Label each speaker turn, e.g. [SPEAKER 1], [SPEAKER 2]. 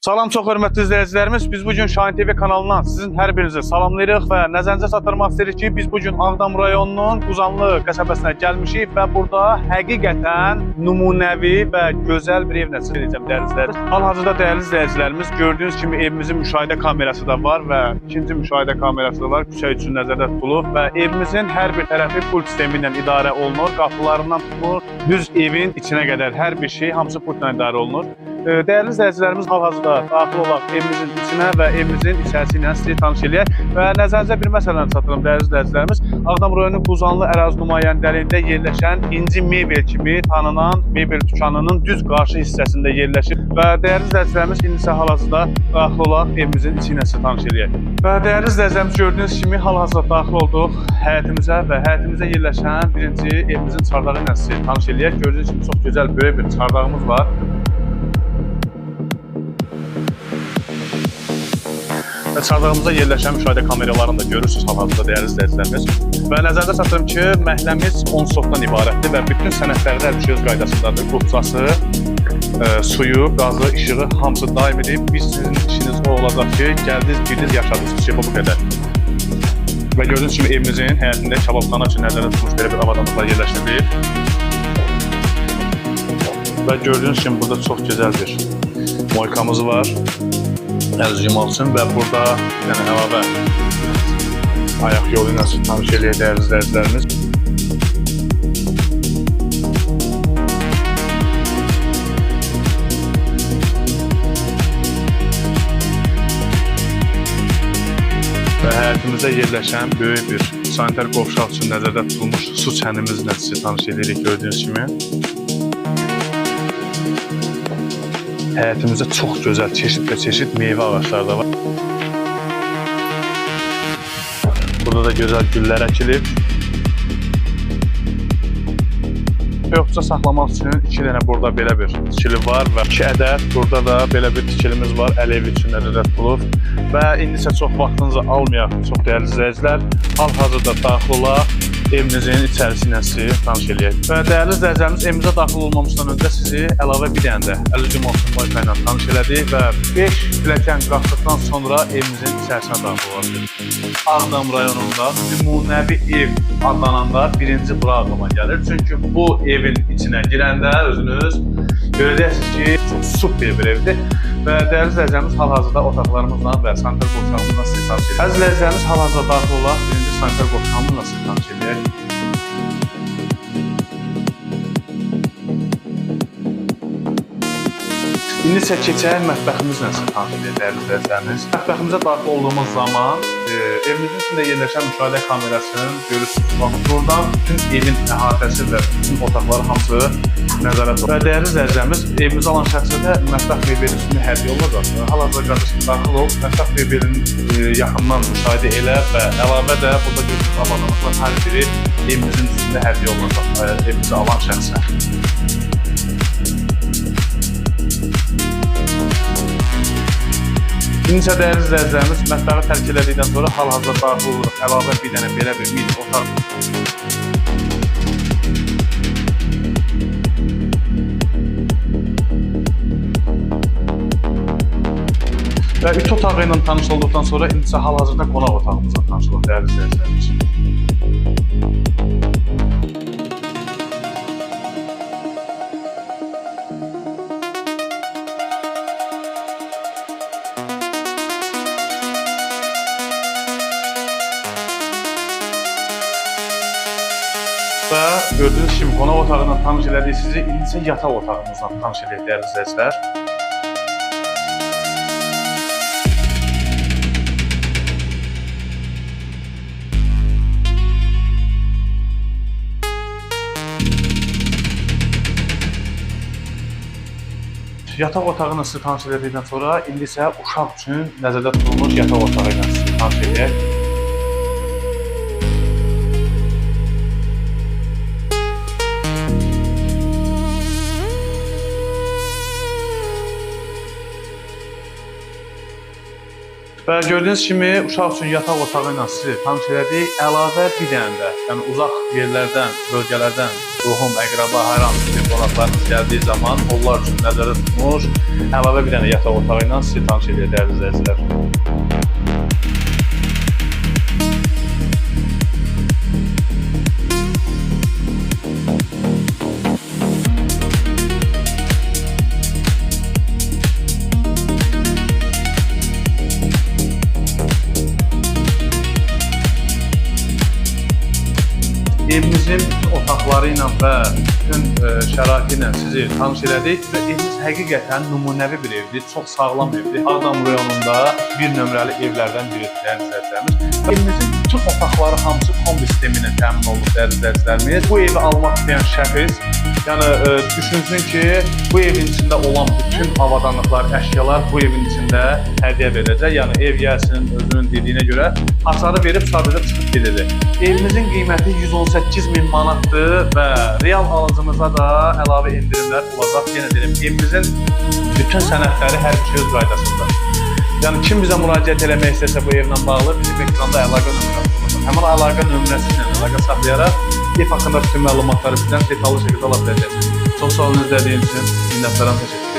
[SPEAKER 1] Salam, çox hörmətli izləyicilərimiz. Biz bugün Şahin TV kanalından sizin hər birinizi salamlayırıq və nəzərinizə çatdırmaq istəyirik ki, biz bugün Ağdam rayonunun Quzanlı qəsəbəsinə gəlmişik və burada həqiqətən nümunəvi və gözəl bir ev nəsil edəcəm dəyərli izləyicilərimiz. Hal-hazırda dəyərli izləyicilərimiz gördüyünüz kimi evimizin müşahidə kamerası da var və ikinci müşahidə kamerası da var. Küçə üçün nəzərdə tutulub və evimizin hər bir tərəfi pult sistemi ilə idarə olunur. Qapılarından tutulur, düz evin içinə qədər hər bir şey hamısı pultla idarə olunur. Dəyərli izləyicilərimiz hal-hazırda daxil olaq evimizin içinə və evimizin içərisi ilə sizi tanış eləyək və nəzərinizə bir məsələni çatdırım dəyərli izləyicilərimiz. Ağdam rayonu Quzanlı ərazi nümayəndəliyində yerləşən İnci Mebel kimi tanınan mebel dükanının düz qarşı hissəsində yerləşir və dəyərli izləyicilərimiz indi isə hal-hazırda daxil olaq evimizin içi ilə sizi tanış eləyək. Və dəyərli izləyicilərimiz gördüyünüz kimi hal-hazırda daxil olduq həyətimizə və həyətimizdə yerləşən birinci evimizin çardağı ilə sizi tanış eləyək. Gördüyünüz kimi çox gözəl böyük bir çardağımız var. Və çardağımızda yerləşən müşahidə kameralarını da görürsünüz hal-hazırda dəyərli izləyicilərimiz. Və nəzərdə çatdırım ki, məhəlləmiz 10 sotdan ibarətdir və bütün sənədləri hər bir şey öz qaydasındadır. Qubcası, suyu, qazı, işığı hamısı daimidir. Biz sizin işiniz o olacaq ki, gəldiniz, girdiniz, yaşadınız. Şey bu qədər. Və gördüyünüz kimi evimizin həyətində kababxana üçün nəzərdə tutulmuş belə bir avadanlıqlar yerləşdirilir. Və gördüyünüz kimi burada çox gözəl bir moykamız var. Əl yumaq üçün və burada əlavə ayaq yolu ilə tanış eləyək dəyərli izləyicilərimiz. Və həyətimizdə yerləşən böyük bir sanitar qovşaq üçün nəzərdə tutulmuş su çənimiz nəticəsi tanış edirik gördüyünüz kimi. Həyətimizdə çox gözəl, çeşid meyvə ağaçları da var. Burada da gözəl güllər əkilib. Yoxsa saxlamaq üçün 2 dənə burada belə bir tikili var və 2 ədəd burada da belə bir tikilimiz var. Əl evi üçün nəzərdə tutulub. Və indi isə çox vaxtınızı almayaq, çox dəyərli izləyicilər. Hal-hazırda daxil olaq. Evimizin içərisi ilə sizi tanış eləyək. Və dəyərli izləyicilərimiz evimizə daxil olmamışdan öncə sizi əlavə bir dənə də 50 olsun Wi-Fi ilə tanış elədik və 5 pilləkən qalxdıqdan sonra evimizin içərisinə daxil olacaq. Ağdam rayonunda nümunəvi ev adlananda birinci bura ağlıma gəlir. Çünki bu evin içinə girəndə özünüz görəcəksiniz ki, çox super bir evdir. Və dəyərli izləyicilərimiz hal-hazırda otaqlarımızla və sanitar qovşağımızla sizi tanış eləyək. Əziz izləyicilərimiz hal-hazırda daxil olaq birinci sanitar qovşağımızla sizi tanış eləyək. İndi isə keçək mətbəximizlə sizi tanış edək dəyərli izləyicilərimiz. Mətbəximizə daxil olduğumuz zaman evimizin içində yerləşən müşahidə kamerasını görürsünüz. Buradan bütün evin əhatəsi və bütün otaqları hamısı nəzərə tutulur. Və dəyərli izləyicilərimiz evimizi alan şəxsə də mətbəx mebeli üstünü hədiyyə olacaq. Hal-hazırda qardaşım daxil ol, mətbəx mebelinin yaxından müşahidə elə və əlavə də burada görürsünüz avadanlıqlar hər biri evimizin üstündə hədiyyə olacaq evimizi alan şəxsə. İndi isə dəyərli izləyicilərimiz mətbəxi tərk elədikdən sonra hal-hazırda daxil oluruq əlavə bir dənə belə bir mini otaq. Və ütü otağı ilə tanış olduqdan sonra indi isə hal-hazırda qonaq otağımızla tanış olduq dəyərli izləyicilərimiz. Və gördüyünüz kimi qonaq otağından tanış elədik sizi, indi isə yataq otağımızdan tanış edək dəyərli izləyicilər. Yataq otağını sizi tanış edildikdən sonra indi isə uşaq üçün nəzərdə tutulmuş yataq otağı ilə sizi tanış edək. Və gördüyünüz kimi uşaq üçün yataq otağı ilə sizi tanış elədik. Əlavə bir dənə də, yəni uzaq yerlərdən, bölgələrdən qohum, əqrəba, hər hansı bir qonaqlarınız gəldiyi zaman onlar üçün nəzərdə tutmuş əlavə bir dənə yataq otağı ilə sizi tanış edir dəyərli izləyicilər. Evimizin bütün otaqları ilə və bütün şəraiti ilə sizi tanış elədik və evimiz həqiqətən nümunəvi bir evdir, çox sağlam evdir. Ağdam rayonunda bir nömrəli evlərdən biridir dəyərli izləyicilərimiz. Evimizin bütün otaqları hamısı kombi sistemi ilə təmin olunub dəyərli izləyicilərimiz. Bu evi almaq istəyən şəxs, yəni düşünsün ki, bu evin içində olan bütün avadanlıqlar, əşyalar bu evin içində hədiyyə verəcək. Yəni ev gəlsin özünün dediyinə görə hasarı verib sadəcə çıxıb gedəcək. Evimizin qiyməti 118.000 manatdır və real alıcımıza da əlavə indirimlər olacaq. Yenə deyim, evimizin bütün sənədləri hər bir şey öz qaydasında. Yəni kim bizə müraciət eləmək istəsə bu evlə bağlı bizim ekranda əlaqə nömrəsi olacaq. Həmin əlaqə nömrəsi ilə əlaqə saxlayaraq ev haqqında bütün məlumatları bizdən detallı şəkildə ala biləcəksiniz. Çox sağ olun izlədiyiniz üçün, minnətdaram, təşəkkür ederim.